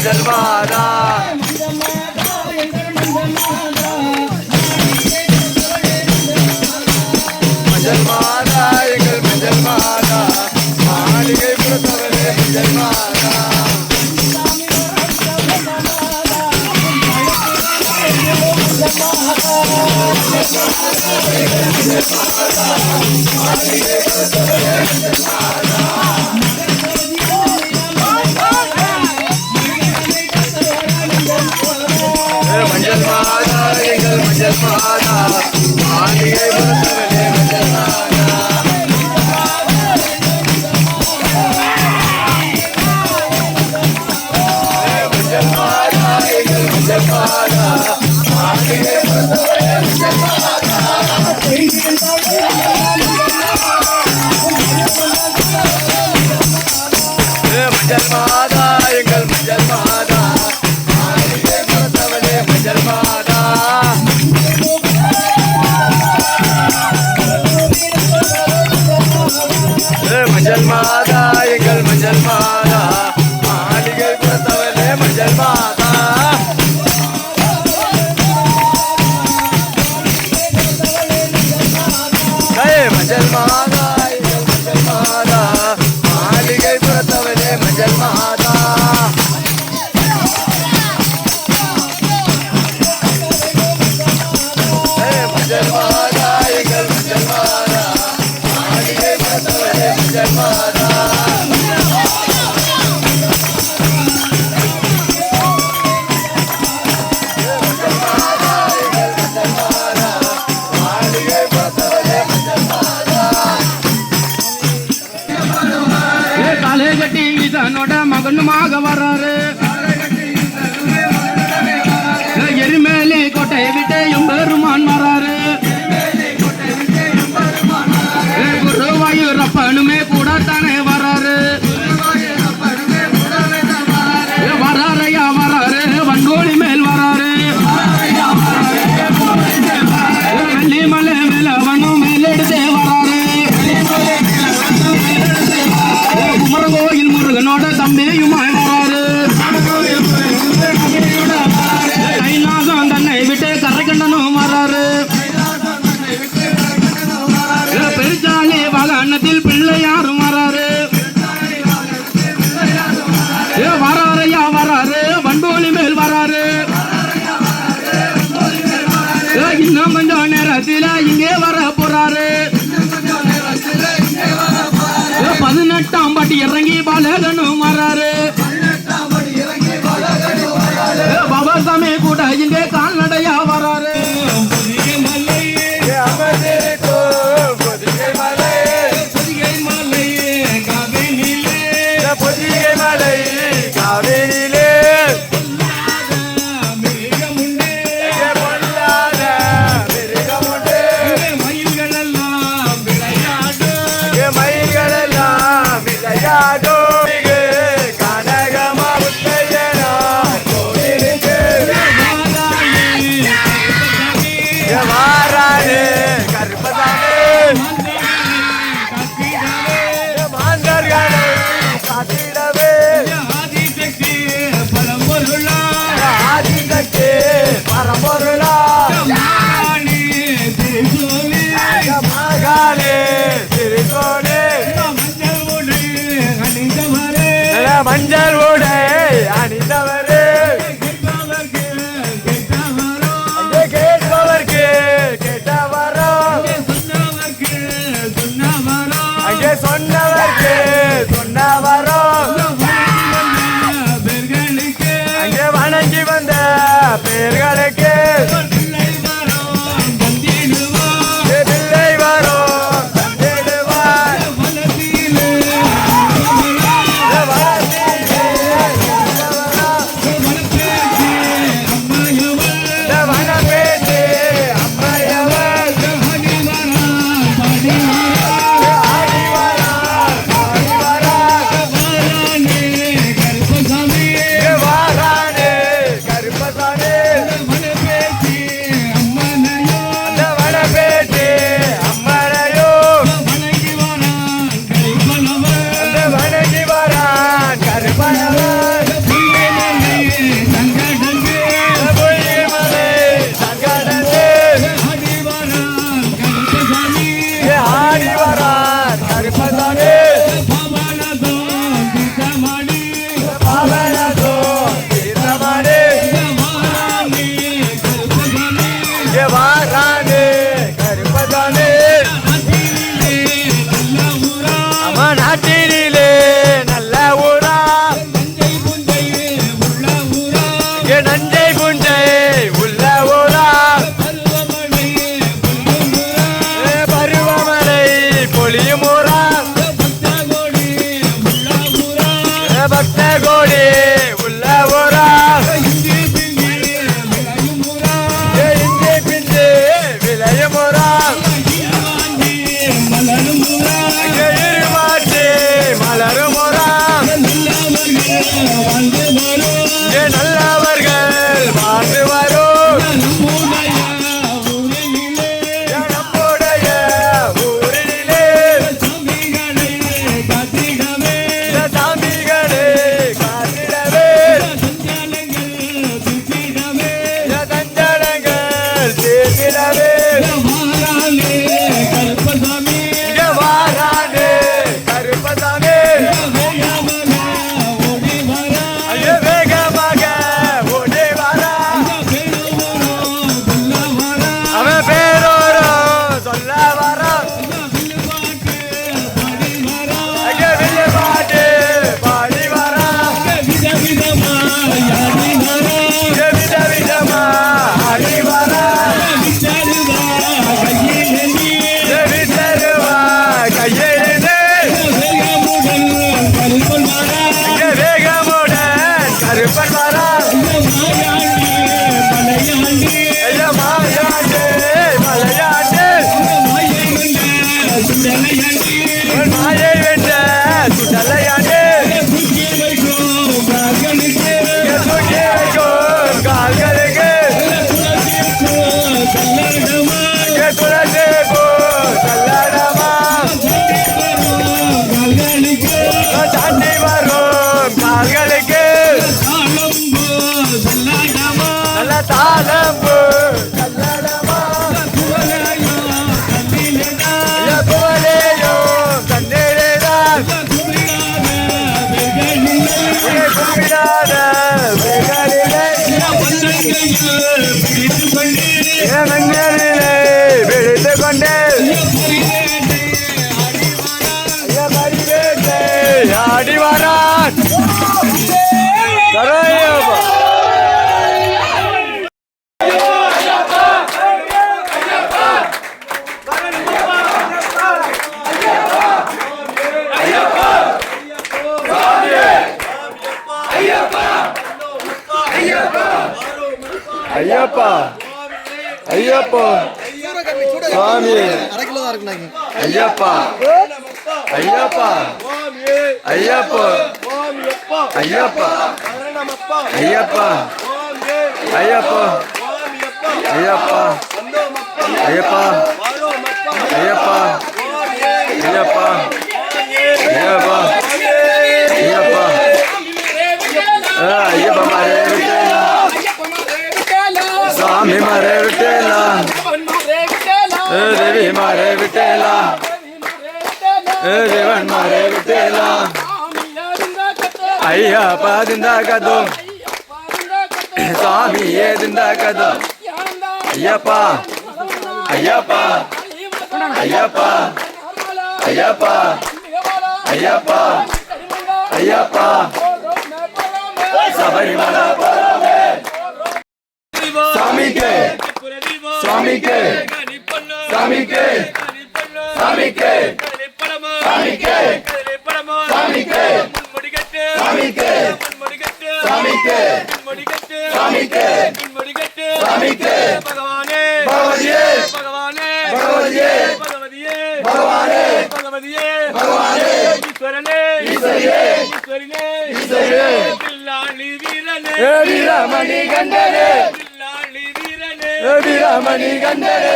மஞ்சள் மாதா மஞ்சள் மாதா எங்கள் மஞ்சள் மாதா மாளிகை புறத்தவளே மஞ்சள் மாதா மஞ்சள் மாதா எங்கள் மஞ்சள் மாதா மாளிகை புறத்தவளே மஞ்சள் மாதா மஞ்சள் மாதா எங்கள் மஞ்சள் மாதா மாளிகை புறத்தவளே மஞ்சள் மாதா மஞ்சள் மாதா எங்கள் மஞ்சள் மாதா மாளிகை புறத்தவளே மஞ்சள் மாதா மஞ்சள் மாதா எங்கள் மஞ்சள் மாதா மாளிகை புறத்தவளே மஞ்சள் மாதா மஞ்சள் மாதா எங்கள் மஞ்சள் மாதா மாளிகை புறத்தவளே மஞ்சள் மாதா மஞ்சள் மாதா எங்கள் மஞ்சள் மாதா மாளிகை புறத்தவளே மஞ்சள் மாதா மகனுமாக வர்றாரு எரிமேலி கோட்டையை விட்டு எம்பெருமான் வர்றாரு குருவாயூரப்பனுமே கூட தானே வர்றாரு வராறையா வர்றாரு வங்கோலி மேல் வர்றாரு வெள்ளிமலை மேல வனும் மேலெடுத்தே வர்றாரு குமரகோயில் முருகனோட தம்பியுமாய் வராரு இங்கே நல்லவர்கள் வாழ்ந்து வரும் நம்முடைய ஊரிலே இந்த சாமிகளே காத்திடவே இந்த சஞ்சலங்கள் தீர்த்திடவே இங்கே வாரானே கருப்பசாமி ஐயோ வேகமாக ஓடி வரா அவன் பேரோரும் சொல்ல வரா ஐயோ வில்லு பாட்டு பாடி வரா வித விதமா ஆடி வரா வித்தருவா கையெழுந்து இங்கே வேகமுடன் கருப்பன் வரா ஐயா மாயாண்டு மலையாண்டு மாயை வென்ற சுடலையாண்டு தூக்கி வைக்கும் கால்களுக்கு இங்கே துளசி பூ சல்லடமா தாண்டி வரும் கால்களுக்கு நல்ல தாளம்பு சல்லடமா ஐயா குவலையும் கண்ணீரேதான் கும்பிடாத வெகளிலே மண்ணிலே விழித்து கொண்டு ஆடி வாரான் கரையப்பா ஐயப்பா ஐயப்பா சுவாமி ஐயப்பா ஐயப்பா ஐயப்பா ஐயப்பா ஐயப்பா ஐயப்பா ஐயப்பா ஐயப்பா ஐயப்பா ஐயப்பா ஐயப்பா ஐயப்பா ஐயப்பா மாரே விட்டேலா स्वामी मारे विठेला देवी मारे विठेला देवन मारे विठेला अय्यप्पा ದಿಂದ ಕದು स्वामी ये ದಿಂದ ಕದು ಅಯ್ಯಪ್ಪ ಅಯ್ಯಪ್ಪ ಅಯ್ಯಪ್ಪ ಅಯ್ಯಪ್ಪ ಅಯ್ಯಪ್ಪ ಅಯ್ಯಪ್ಪ सबरीमला स्वामी के स्वामी के स्वामी के स्वामी के स्वामी के स्वामी के स्वामी के स्वामी के स्वामी के स्वामी के भगवाने भगवतिये भगवाने भगवतिये भगवतिये भगवाने भगवतिये भगवाने ईश्वरने ईश्वरिये ईश्वरिने ईश्वरिये बिल्लाली वीरने वीरमणि गंडने बिल्लाली वीरने वीरमणि गंडने